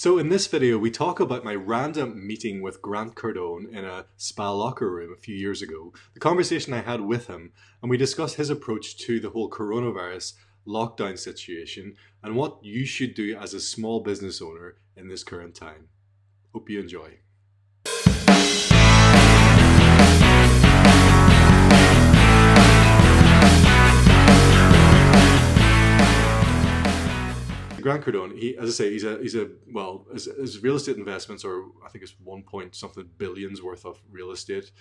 So in this video, we talk about my random meeting with Grant Cardone in a spa locker room a few years ago, the conversation I had with him, and we discuss his approach to the whole coronavirus lockdown situation and what you should do as a small business owner in this current time. Hope you enjoy. Grant Cardone, as I say, his real estate investments are, I think it's 1 point something billions worth of real estate.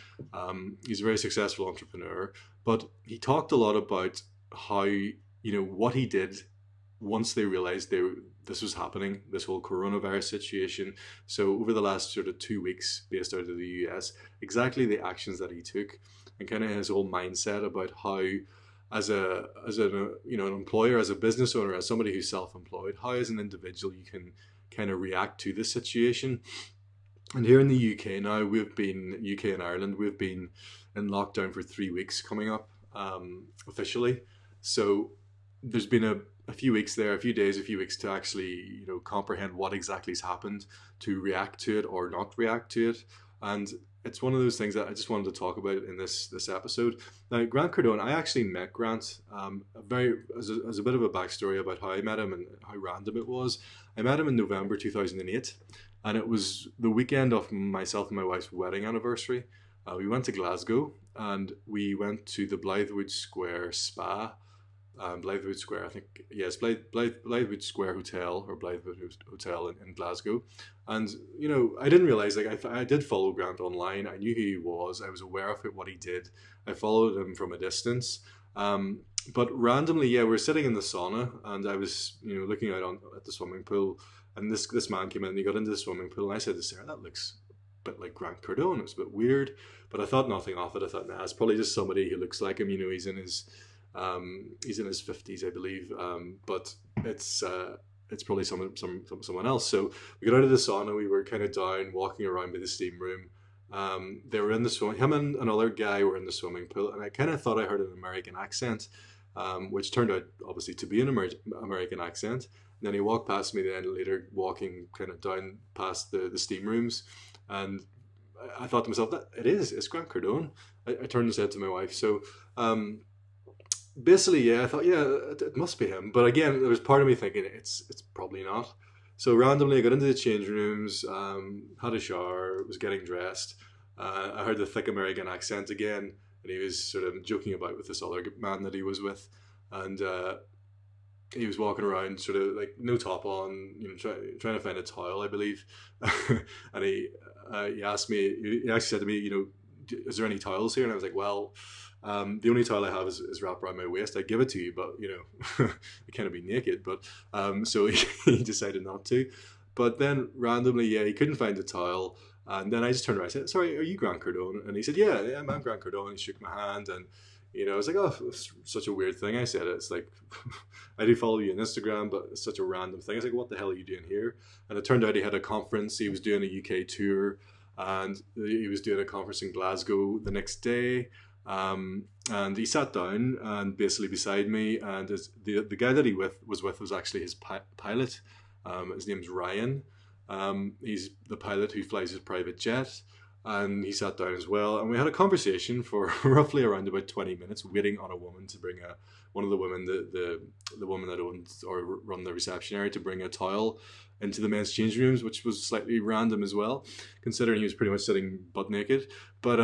He's a very successful entrepreneur, but he talked a lot about how, what he did once they realized this was happening, this whole coronavirus situation. So over the last sort of 2 weeks, based out of the US, exactly the actions that he took and kind of his whole mindset about how an employer, as a business owner, as somebody who's self-employed, how as an individual you can kind of react to this situation. And here in the UK now, UK and Ireland, we've been in lockdown for 3 weeks coming up, officially. So there's been a few weeks there, a few days, a few weeks to actually, comprehend what exactly has happened, to react to it or not react to it. And it's one of those things that I just wanted to talk about in this episode. Now, Grant Cardone, I actually met Grant as a bit of a backstory about how I met him and how random it was. I met him in November 2008, and it was the weekend of myself and my wife's wedding anniversary. We went to Glasgow, and we went to the Blythewood Square Spa. Blythewood Square, I think, yes, Blythewood Square Hotel, or Blythewood Hotel in Glasgow. And, I didn't realize, I did follow Grant online. I knew who he was. I was aware of what he did. I followed him from a distance. But randomly, we're sitting in the sauna, and I was, looking out at the swimming pool, and this man came in and he got into the swimming pool, and I said to Sarah, that looks a bit like Grant Cardone. It was a bit weird, but I thought nothing of it. I thought, nah, it's probably just somebody who looks like him. He's in his 50s, I believe, but it's probably someone else. So we got out of the sauna. We were kind of down, walking around by the steam room. They were in the swimming. Him and another guy were in the swimming pool, and I kind of thought I heard an American accent, which turned out obviously to be an American accent. And then he walked past me. Then later, walking kind of down past the steam rooms, and I thought to myself that it's Grant Cardone. I turned and said to my wife, so. Basically, I thought, it must be him. But again, there was part of me thinking it's probably not. So randomly, I got into the change rooms, had a shower, was getting dressed. I heard the thick American accent again, and he was sort of joking about with this other man that he was with, and he was walking around, sort of like no top on, trying to find a towel, I believe. And he asked me, he actually said to me, is there any towels here? And I was like, well. The only towel I have is wrapped around my waist. I give it to you, but I can't be naked. But so he decided not to. But then randomly, he couldn't find the towel, and then I just turned around and said, "Sorry, are you Grant Cardone?" And he said, "Yeah, I'm Grant Cardone." He shook my hand, and I was like, "Oh, it's such a weird thing." I said, "It's like I do follow you on Instagram, but it's such a random thing." I was like, "What the hell are you doing here?" And it turned out he had a conference. He was doing a UK tour, and he was doing a conference in Glasgow the next day. And he sat down and basically beside me, and the guy that he was actually his pilot. His name's Ryan. He's the pilot who flies his private jet, and he sat down as well. And we had a conversation for roughly around about 20 minutes, waiting on a woman to bring one of the women, the woman that owns or run the reception area, to bring a towel into the men's change rooms, which was slightly random as well, considering he was pretty much sitting butt naked. But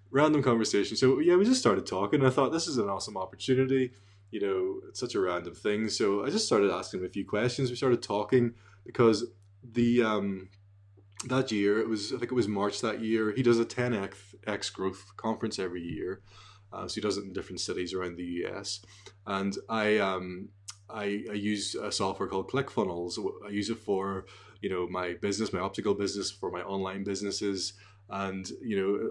random conversation. So we just started talking. I thought, this is an awesome opportunity. It's such a random thing. So I just started asking him a few questions. We started talking because that year, I think it was March that year, he does a 10x growth conference every year. So he does it in different cities around the US. And I use a software called ClickFunnels. I use it for, my business, my optical business, for my online businesses, and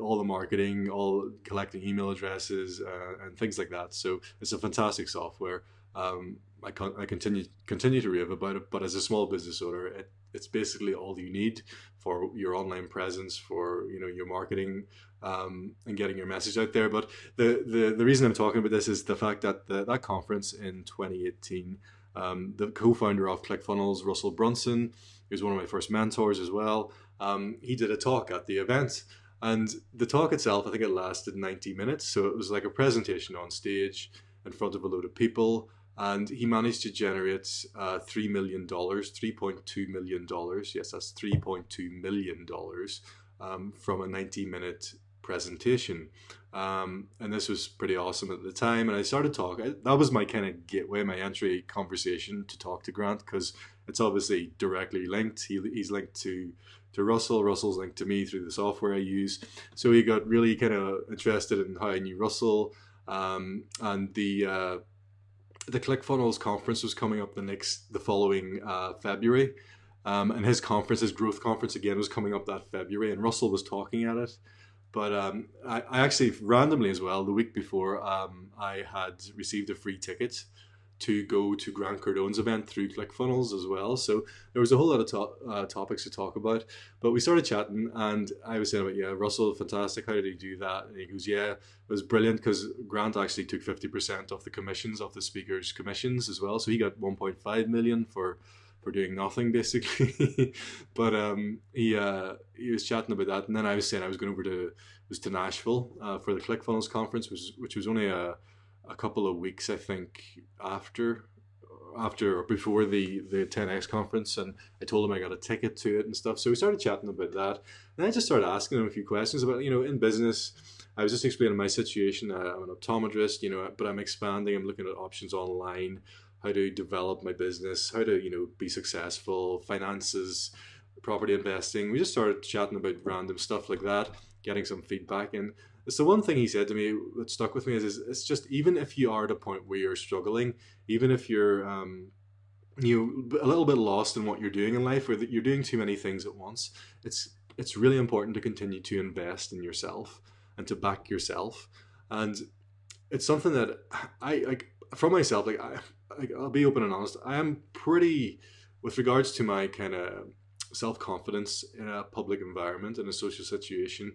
all the marketing, all collecting email addresses, and things like that. So it's a fantastic software. I continue to rave about it, but as a small business owner, it's basically all you need for your online presence, for your marketing, and getting your message out there. But the reason I'm talking about this is the fact that that conference in 2018, the co-founder of ClickFunnels, Russell Brunson, he was one of my first mentors as well. He did a talk at the event, and the talk itself, I think it lasted 90 minutes. So it was like a presentation on stage in front of a load of people. And he managed to generate $3 million, $3.2 million. Yes, that's $3.2 million from a 90-minute presentation. And this was pretty awesome at the time. And I started talking. That was my kind of gateway, my entry conversation to talk to Grant, because it's obviously directly linked. He's linked to Russell. Russell's linked to me through the software I use. So he got really kind of interested in how I knew Russell. And the ClickFunnels conference was coming up the following February, and his growth conference again was coming up that February, and Russell was talking at it. But I actually randomly as well, the week before, I had received a free ticket to go to Grant Cardone's event through ClickFunnels as well. So there was a whole lot of topics to talk about. But we started chatting, and I was saying about, yeah, Russell, fantastic. How did he do that? And he goes, yeah, it was brilliant, because Grant actually took 50% of the commissions of the speakers' commissions as well. So he got 1.5 million for doing nothing basically. But he was chatting about that, and then I was saying I was going over to Nashville for the ClickFunnels conference, which was only a couple of weeks, I think, after or before the 10X conference, and I told him I got a ticket to it and stuff. So we started chatting about that, and I just started asking him a few questions about, in business. I was just explaining my situation. I'm an optometrist, but I'm expanding. I'm looking at options online, how to develop my business, how to, be successful, finances, property investing. We just started chatting about random stuff like that, getting some feedback. And it's the one thing he said to me that stuck with me is it's just, even if you are at a point where you're struggling, even if you're a little bit lost in what you're doing in life, or that you're doing too many things at once, it's really important to continue to invest in yourself and to back yourself. And it's something that I like for myself. I'll be open and honest. I am pretty, with regards to my kind of self-confidence in a public environment, in a social situation,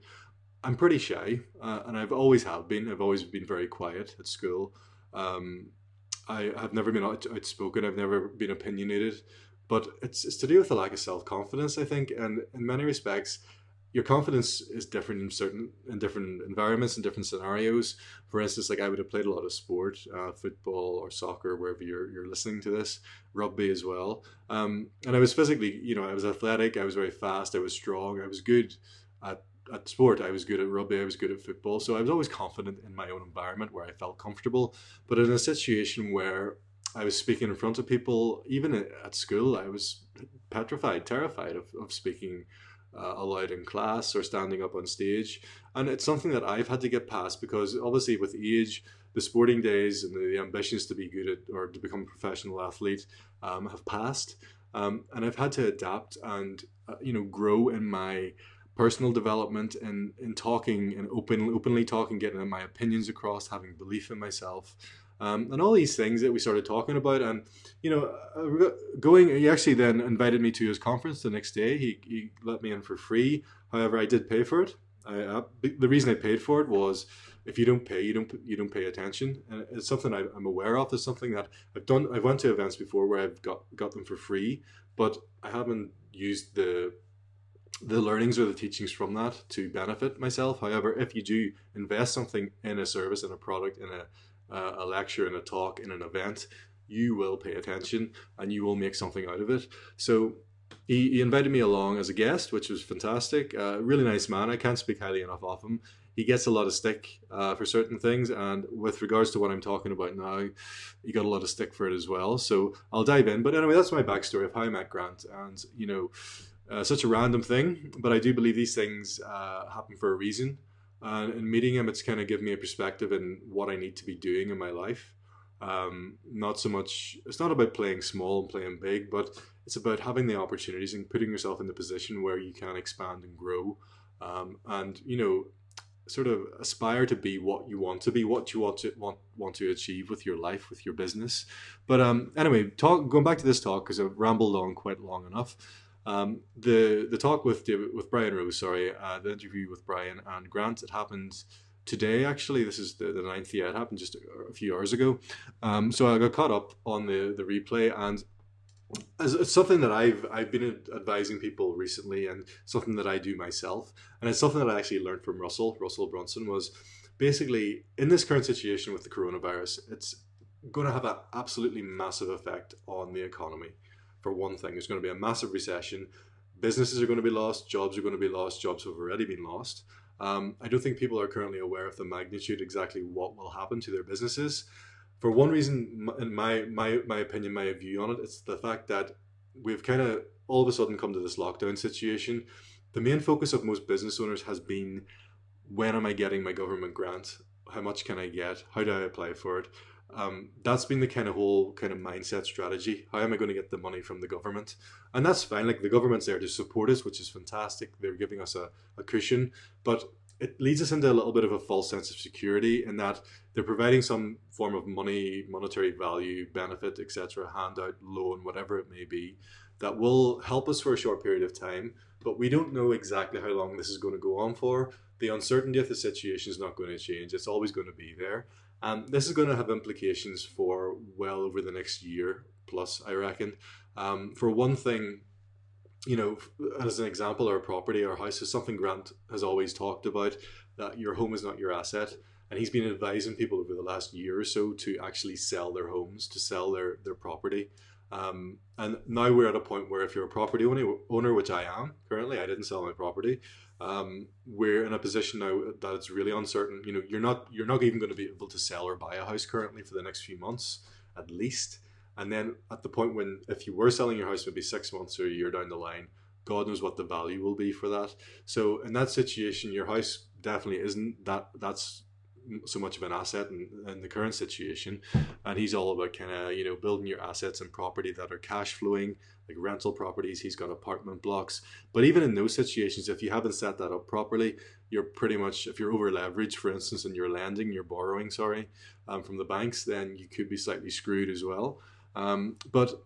I'm pretty shy, and I've always have been. I've always been very quiet at school. I have never been outspoken. I've never been opinionated, but it's to do with a lack of self-confidence, I think. And in many respects, your confidence is different in different environments and different scenarios. For instance, like I would have played a lot of sport, football or soccer, wherever you're listening to this, rugby as well. And I was physically, I was athletic. I was very fast. I was strong. I was good at sport. I was good at rugby. I was good at football. So I was always confident in my own environment where I felt comfortable. But in a situation where I was speaking in front of people, even at school, I was petrified, terrified of speaking aloud in class or standing up on stage. And it's something that I've had to get past, because obviously with age, the sporting days and the ambitions to be good at or to become a professional athlete have passed. And I've had to adapt and grow in my personal development and in talking and openly talking, getting my opinions across, having belief in myself, and all these things that we started talking about. And he actually then invited me to his conference the next day. He let me in for free. However, I did pay for it. The reason I paid for it was, if you don't pay, you don't pay attention. And it's something I'm aware of. It's something that I've done. I've went to events before where I've got them for free, but I haven't used the learnings or the teachings from that to benefit myself. However, if you do invest something in a service, in a product, in a lecture, in a talk, in an event, you will pay attention and you will make something out of it. So he invited me along as a guest, which was fantastic. Really nice man. I can't speak highly enough of him. He gets a lot of stick for certain things, and with regards to what I'm talking about now, he got a lot of stick for it as well. So I'll dive in. But anyway, that's my backstory of how I met Grant. And such a random thing, but I do believe these things happen for a reason. And in meeting him, it's kind of given me a perspective in what I need to be doing in my life. Not so much, it's not about playing small and playing big, but it's about having the opportunities and putting yourself in the position where you can expand and grow. And sort of aspire to be what you want to be, what you want to achieve with your life, with your business. But anyway, going back to this talk, because I've rambled on quite long enough. The talk with Brian Rose, the interview with Brian and Grant, it happened today. Actually, this is the ninth. Yeah, it happened just a few hours ago. So I got caught up on the replay, and as it's something that I've been advising people recently, and something that I do myself, and it's something that I actually learned from Russell Brunson, was basically in this current situation with the coronavirus, it's going to have an absolutely massive effect on the economy. For one thing, there's going to be a massive recession. Businesses are going to be lost. Jobs are going to be lost. Jobs have already been lost. I don't think people are currently aware of the magnitude exactly what will happen to their businesses. For one reason, in my opinion, my view on it, it's the fact that we've kind of all of a sudden come to this lockdown situation. The main focus of most business owners has been, when am I getting my government grant? How much can I get? How do I apply for it? That's been the kind of whole kind of mindset strategy. How am I going to get the money from the government? And that's fine. Like, the government's there to support us, which is fantastic. They're giving us a cushion, but it leads us into a little bit of a false sense of security in that they're providing some form of money, monetary value, benefit, etc., handout, loan, whatever it may be, that will help us for a short period of time. But we don't know exactly how long this is going to go on for. The uncertainty of the situation is not going to change. It's always going to be there. This is going to have implications for well over the next year plus, I reckon. For one thing, as an example, our property, our house, is something Grant has always talked about, that your home is not your asset. And he's been advising people over the last year or so to actually sell their homes, to sell their property. And now we're at a point where, if you're a property owner, which I am currently, I didn't sell my property. We're in a position now that it's really uncertain. You're not even going to be able to sell or buy a house currently for the next few months, at least. And then at the point when, if you were selling your house maybe 6 months or a year down the line, God knows what the value will be for that. So in that situation, your house definitely isn't that's so much of an asset in the current situation. And he's all about kind of, building your assets and property that are cash flowing, like rental properties. He's got apartment blocks. But even in those situations, if you haven't set that up properly, you're pretty much, if you're over leveraged, for instance, and you're borrowing, sorry, from the banks, then you could be slightly screwed as well. But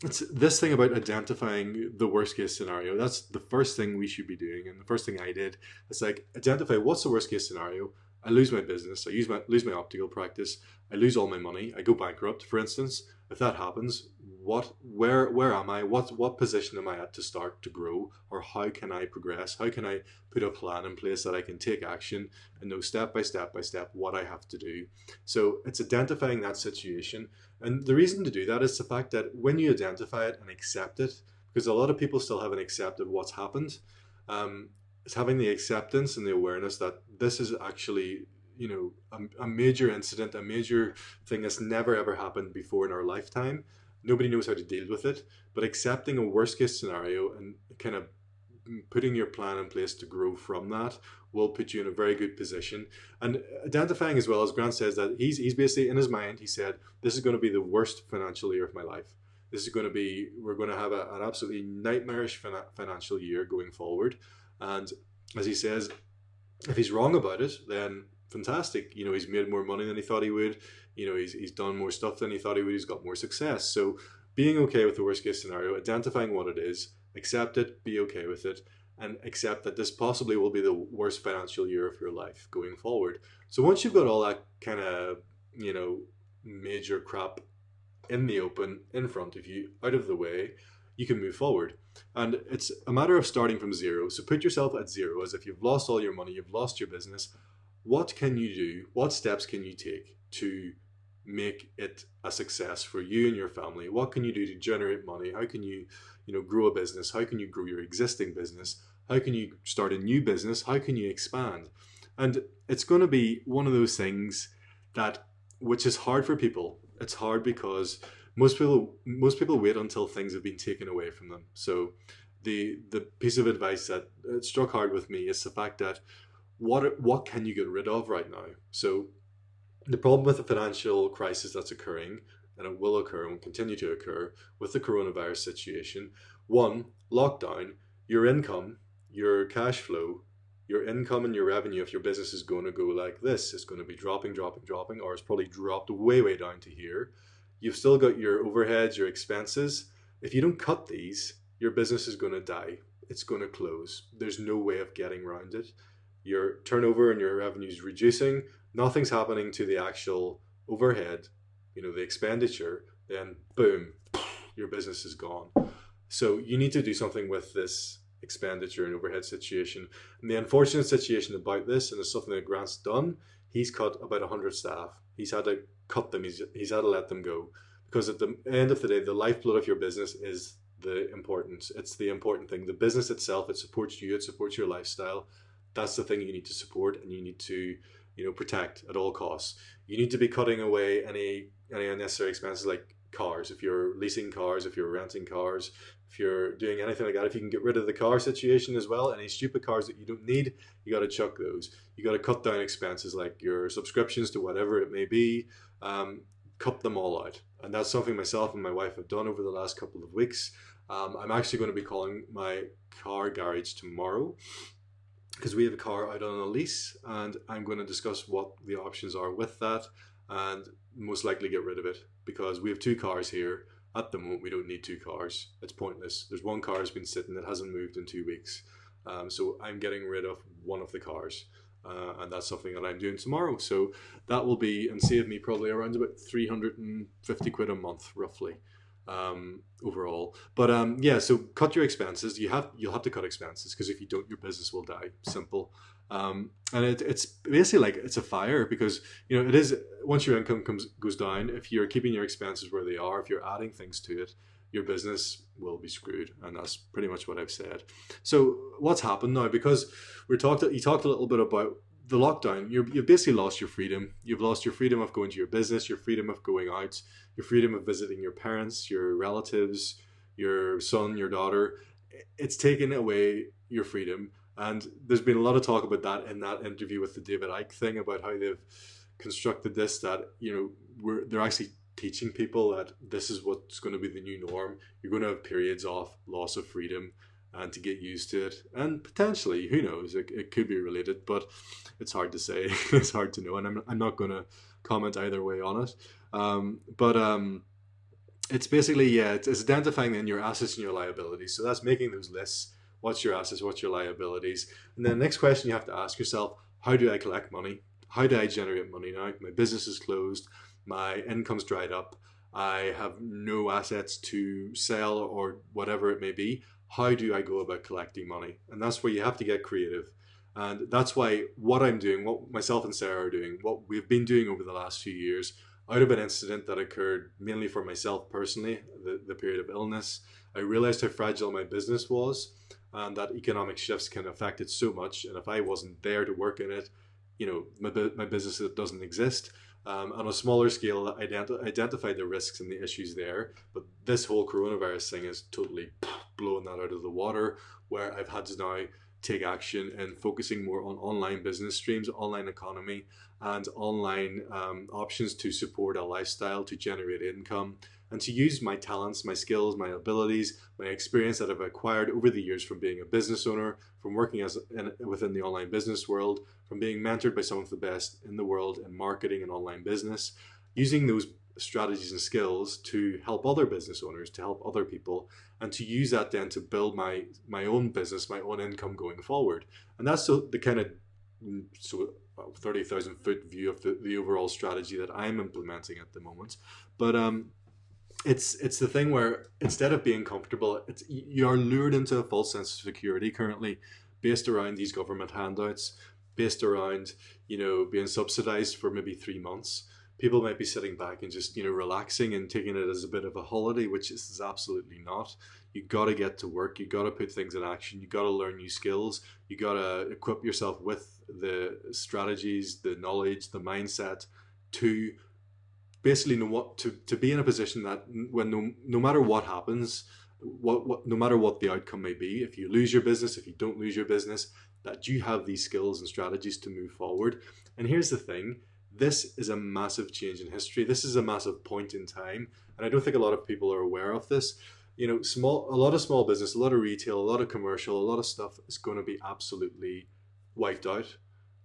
it's this thing about identifying the worst case scenario. That's the first thing we should be doing. And the first thing I did is, like, identify what's the worst case scenario. I lose my business. Lose my optical practice. I lose all my money. I go bankrupt, for instance. If that happens, where am I? What position am I at to start to grow? Or how can I progress? How can I put a plan in place that I can take action and know step by step what I have to do? So it's identifying that situation. And the reason to do that is the fact that when you identify it and accept it, because a lot of people still haven't accepted what's happened, it's having the acceptance and the awareness that this is actually, a major incident, a major thing that's never ever happened before in our lifetime. Nobody knows how to deal with it, but accepting a worst case scenario and kind of putting your plan in place to grow from that will put you in a very good position. And identifying, as well, as Grant says, that he's basically, in his mind, he said, this is going to be the worst financial year of my life. We're going to have an absolutely nightmarish financial year going forward. And as he says, if he's wrong about it, then fantastic. He's made more money than he thought he would. He's done more stuff than he thought he would. He's got more success. So being okay with the worst case scenario, identifying what it is, accept it, be okay with it, and accept that this possibly will be the worst financial year of your life going forward. So once you've got all that kind of, major crap in the open, in front of you, out of the way, you can move forward. And it's a matter of starting from zero. So put yourself at zero, as if you've lost all your money, you've lost your business. What can you do? What steps can you take to make it a success for you and your family? What can you do to generate money? How can you, grow a business? How can you grow your existing business? How can you start a new business? How can you expand? And it's going to be one of those things which is hard for people. It's hard because most people wait until things have been taken away from them. So the piece of advice that struck hard with me is the fact that what can you get rid of right now? So the problem with the financial crisis that's occurring, and it will occur and will continue to occur with the coronavirus situation, one, lockdown, your income, your cash flow, your income and your revenue, if your business is going to go like this, it's going to be dropping, or it's probably dropped way, way down to here. You've still got your overheads, your expenses. If you don't cut these, your business is going to die. It's going to close. There's no way of getting around it. your turnover and your revenue is reducing, nothing's happening to the actual overhead, the expenditure, then boom, your business is gone. So you need to do something with this expenditure and overhead situation. And the unfortunate situation about this, and it's something that Grant's done, he's cut about 100 staff. He's had to cut them, he's had to let them go. Because at the end of the day, the lifeblood of your business is the importance. It's the important thing. The business itself, it supports you, it supports your lifestyle. That's the thing you need to support and you need to, protect at all costs. You need to be cutting away any unnecessary expenses like cars. If you're leasing cars, if you're renting cars, if you're doing anything like that, if you can get rid of the car situation as well, any stupid cars that you don't need, you got to chuck those. You got to cut down expenses like your subscriptions to whatever it may be. Cut them all out. And that's something myself and my wife have done over the last couple of weeks. I'm actually going to be calling my car garage tomorrow because we have a car out on a lease, and I'm going to discuss what the options are with that and most likely get rid of it because we have two cars here. At the moment, we don't need two cars. It's pointless. There's one car has been sitting that hasn't moved in 2 weeks. So I'm getting rid of one of the cars. And that's something that I'm doing tomorrow. So that will be and save me probably around about 350 quid a month, roughly, overall. But yeah, so cut your expenses. You'll have to cut expenses because if you don't, your business will die. Simple. And it's basically like it's a fire because it is once your income goes down. If you're keeping your expenses where they are, if you're adding things to it, your business will be screwed, and that's pretty much what I've said. So what's happened now? Because you talked a little bit about the lockdown. You've basically lost your freedom. You've lost your freedom of going to your business, your freedom of going out, your freedom of visiting your parents, your relatives, your son, your daughter. It's taken away your freedom. And there's been a lot of talk about that in that interview with the David Icke thing about how they've constructed this, that they're actually teaching people that this is what's going to be the new norm. You're going to have periods of loss of freedom and to get used to it. And potentially, who knows, it could be related, but it's hard to say. It's hard to know. And I'm not going to comment either way on it. But it's basically, yeah, it's identifying then your assets and your liabilities. So that's making those lists. What's your assets? What's your liabilities? And then the next question you have to ask yourself, how do I collect money? How do I generate money now? My business is closed. My income's dried up. I have no assets to sell or whatever it may be. How do I go about collecting money? And that's where you have to get creative. And that's why what I'm doing, what myself and Sarah are doing, what we've been doing over the last few years, out of an incident that occurred mainly for myself personally, the period of illness, I realized how fragile my business was and that economic shifts can affect it so much. And if I wasn't there to work in it, my business doesn't exist. On a smaller scale, I identified the risks and the issues there, but this whole coronavirus thing is totally blowing that out of the water, where I've had to now take action and focusing more on online business streams, online economy, and online options to support a lifestyle, to generate income, and to use my talents, my skills, my abilities, my experience that I've acquired over the years from being a business owner, from working within the online business world, from being mentored by some of the best in the world in marketing and online business, using those strategies and skills to help other business owners, to help other people, and to use that then to build my own business, my own income going forward. And that's the kind of 30,000 foot view of the overall strategy that I'm implementing at the moment. But it's the thing where instead of being comfortable, you're lured into a false sense of security currently, based around these government handouts, based around being subsidized for maybe 3 months. People might be sitting back and just relaxing and taking it as a bit of a holiday, which is absolutely not. You got to get to work. You got to put things in action. You got to learn new skills. You got to equip yourself with the strategies, the knowledge, the mindset to basically know what to be in a position that when no matter what happens, no matter what the outcome may be, if you lose your business, if you don't lose your business, that you have these skills and strategies to move forward. And here's the thing. This is a massive change in history. This is a massive point in time. And I don't think a lot of people are aware of this. A lot of small business, a lot of retail, a lot of commercial, a lot of stuff is going to be absolutely wiped out.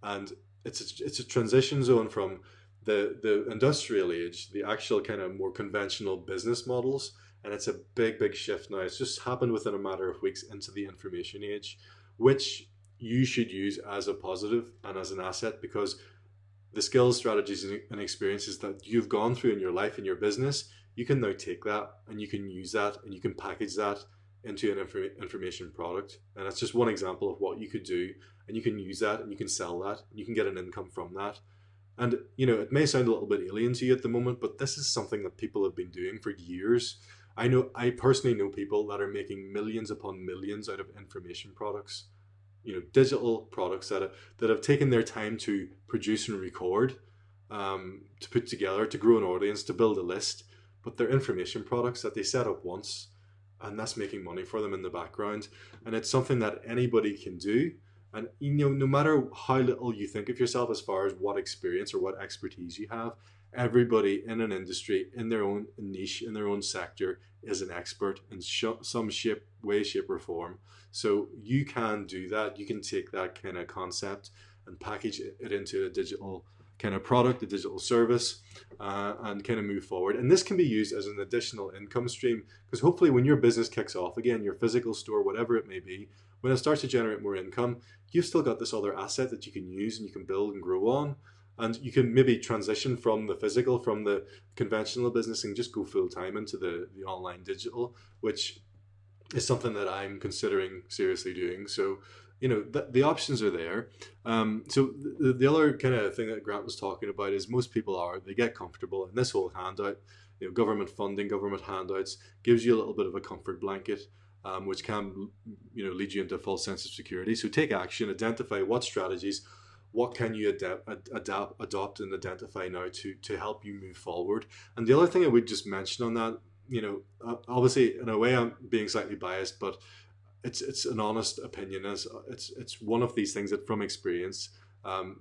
And it's a transition zone from the industrial age, the actual kind of more conventional business models. And it's a big, big shift now. It's just happened within a matter of weeks into the information age, which you should use as a positive and as an asset, because the skills, strategies, and experiences that you've gone through in your life, in your business, you can now take that and you can use that and you can package that into an information product. And that's just one example of what you could do. And you can use that and you can sell that and you can get an income from that. And it may sound a little bit alien to you at the moment, but this is something that people have been doing for years. I personally know people that are making millions upon millions out of information products, digital products that have taken their time to produce and record, to put together, to grow an audience, to build a list. But they're information products that they set up once, and that's making money for them in the background. And it's something that anybody can do. And no matter how little you think of yourself as far as what experience or what expertise you have, everybody in an industry, in their own niche, in their own sector, is an expert in some way, shape, or form. So you can do that. You can take that kind of concept and package it into a digital kind of product, a digital service, and kind of move forward. And this can be used as an additional income stream, because hopefully when your business kicks off again, your physical store, whatever it may be, when it starts to generate more income, you've still got this other asset that you can use and you can build and grow on. And you can maybe transition from the physical, from the conventional business, and just go full time into the online digital, which is something that I'm considering seriously doing. So, the options are there. So the other kind of thing that Grant was talking about is most people they get comfortable, and this whole handout, government funding, government handouts gives you a little bit of a comfort blanket, which can, lead you into a false sense of security. So take action, identify what strategies, what can you adopt and identify now to help you move forward. And the other thing I would just mention on that, obviously in a way I'm being slightly biased, but it's an honest opinion. It's one of these things that from experience,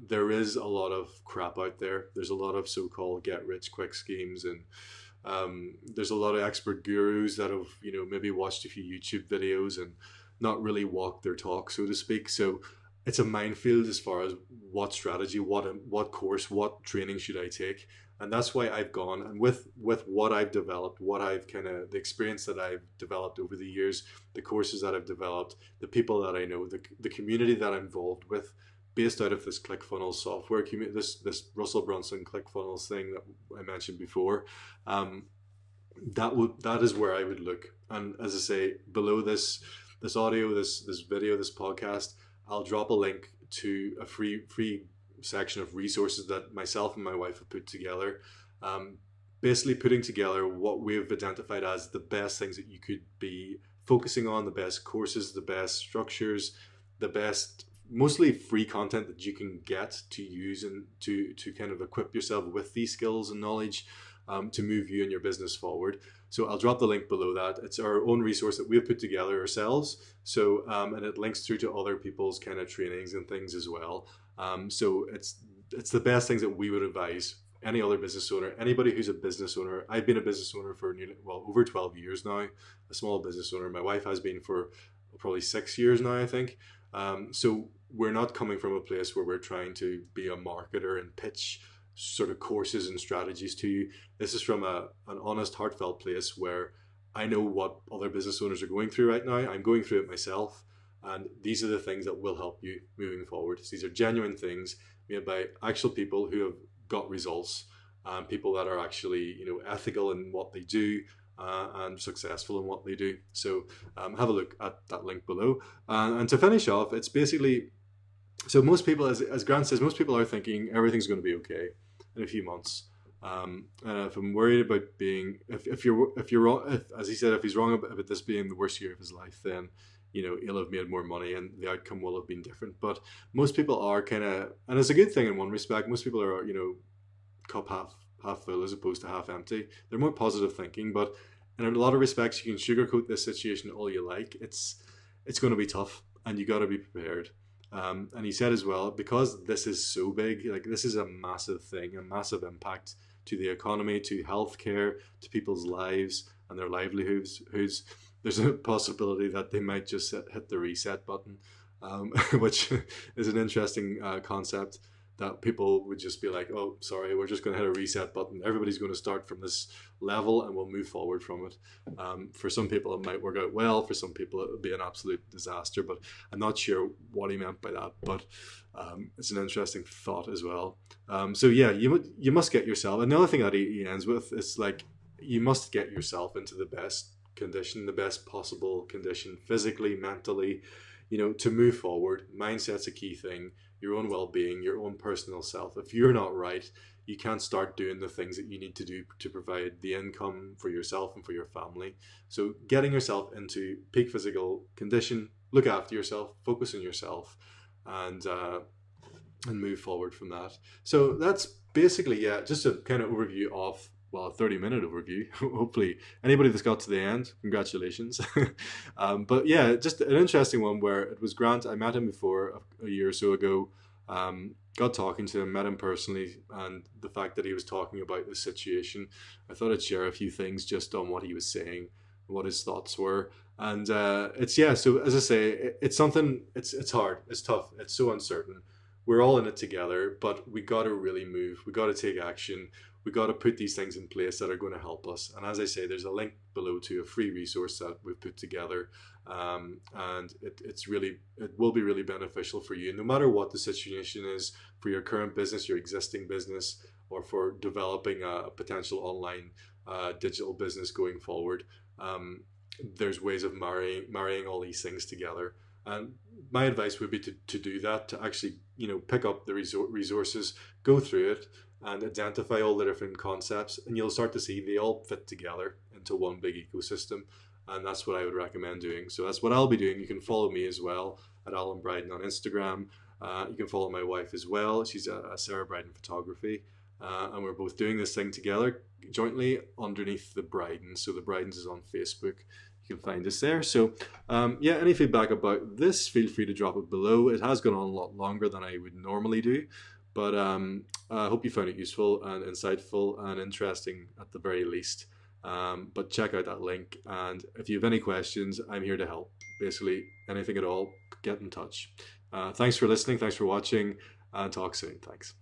there is a lot of crap out there. There's a lot of so-called get rich quick schemes, and there's a lot of expert gurus that have maybe watched a few YouTube videos and not really walked their talk, so to speak. So it's a minefield as far as what strategy, what course, what training should I take. And that's why I've gone, and with what I've developed, the experience that I've developed over the years, the courses that I've developed, the people that I know, the community that I'm involved with, based out of this ClickFunnels software community, this Russell Brunson ClickFunnels thing that I mentioned before, that is where I would look. And as I say, below this audio, this video, this podcast, I'll drop a link to a free section of resources that myself and my wife have put together, basically putting together what we've identified as the best things that you could be focusing on, the best courses, the best structures, the best mostly free content that you can get to use and to kind of equip yourself with these skills and knowledge, to move you and your business forward. So I'll drop the link below that. It's our own resource that we've put together ourselves. So and it links through to other people's kind of trainings and things as well. So it's the best things that we would advise any other business owner, anybody who's a business owner. I've been a business owner for over 12 years now, a small business owner. My wife has been for probably 6 years now, I think. So we're not coming from a place where we're trying to be a marketer and pitch sort of courses and strategies to you. This is from an honest, heartfelt place where I know what other business owners are going through right now. I'm going through it myself. And these are the things that will help you moving forward. So these are genuine things made by actual people who have got results, people that are actually ethical in what they do, and successful in what they do. So have a look at that link below. And to finish off, it's basically, so most people, as Grant says, most people are thinking everything's going to be okay in a few months. And if I'm worried about if you're wrong, as he said, if he's wrong about this being the worst year of his life, then he'll have made more money and the outcome will have been different. But most people are kind of, and it's a good thing in one respect, most people are, cup half full as opposed to half empty. They're more positive thinking, but in a lot of respects, you can sugarcoat this situation all you like. It's going to be tough and you got to be prepared. And he said as well, because this is so big, like this is a massive thing, a massive impact to the economy, to healthcare, to people's lives and their livelihoods. There's a possibility that they might just hit the reset button, which is an interesting concept. that people would just be like, oh, sorry, we're just going to hit a reset button. Everybody's going to start from this level and we'll move forward from it. For some people, it might work out well. For some people, it would be an absolute disaster. But I'm not sure what he meant by that. But it's an interesting thought as well. So yeah, you must get yourself. Another thing that he ends with is like, you must get yourself into the best condition, the best possible condition, physically, mentally, to move forward. Mindset's a key thing. Your own well-being, your own personal self. If you're not right, you can't start doing the things that you need to do to provide the income for yourself and for your family. So getting yourself into peak physical condition, look after yourself, focus on yourself, and move forward from that. So that's basically, yeah, just a kind of overview of, well, a 30-minute overview. Hopefully anybody that's got to the end, congratulations. But yeah, just an interesting one where it was Grant. I met him before a year or so ago, got talking to him, met him personally, and the fact that he was talking about the situation, I thought I'd share a few things just on what he was saying, what his thoughts were. And it's, yeah, so as I say, it's something, it's hard, it's tough, it's so uncertain. We're all in it together, but we got to really move. We got to take action. We got to put these things in place that are going to help us. And as I say, there's a link below to a free resource that we've put together, and it will be really beneficial for you, no matter what the situation is, for your current business, your existing business, or for developing a potential online digital business going forward. There's ways of marrying all these things together. And my advice would be to do that, to actually, pick up the resources, go through it, and identify all the different concepts, and you'll start to see they all fit together into one big ecosystem. And that's what I would recommend doing. So that's what I'll be doing. You can follow me as well at Alan Bryden on Instagram. You can follow my wife as well. She's a Sarah Bryden Photography. And we're both doing this thing together jointly underneath the Brydens. So the Brydens is on Facebook. You can find us there. So yeah, any feedback about this, feel free to drop it below. It has gone on a lot longer than I would normally do, but I hope you found it useful and insightful and interesting at the very least. But check out that link, and if you have any questions, I'm here to help. Basically anything at all, get in touch. Thanks for listening, thanks for watching, and talk soon. Thanks.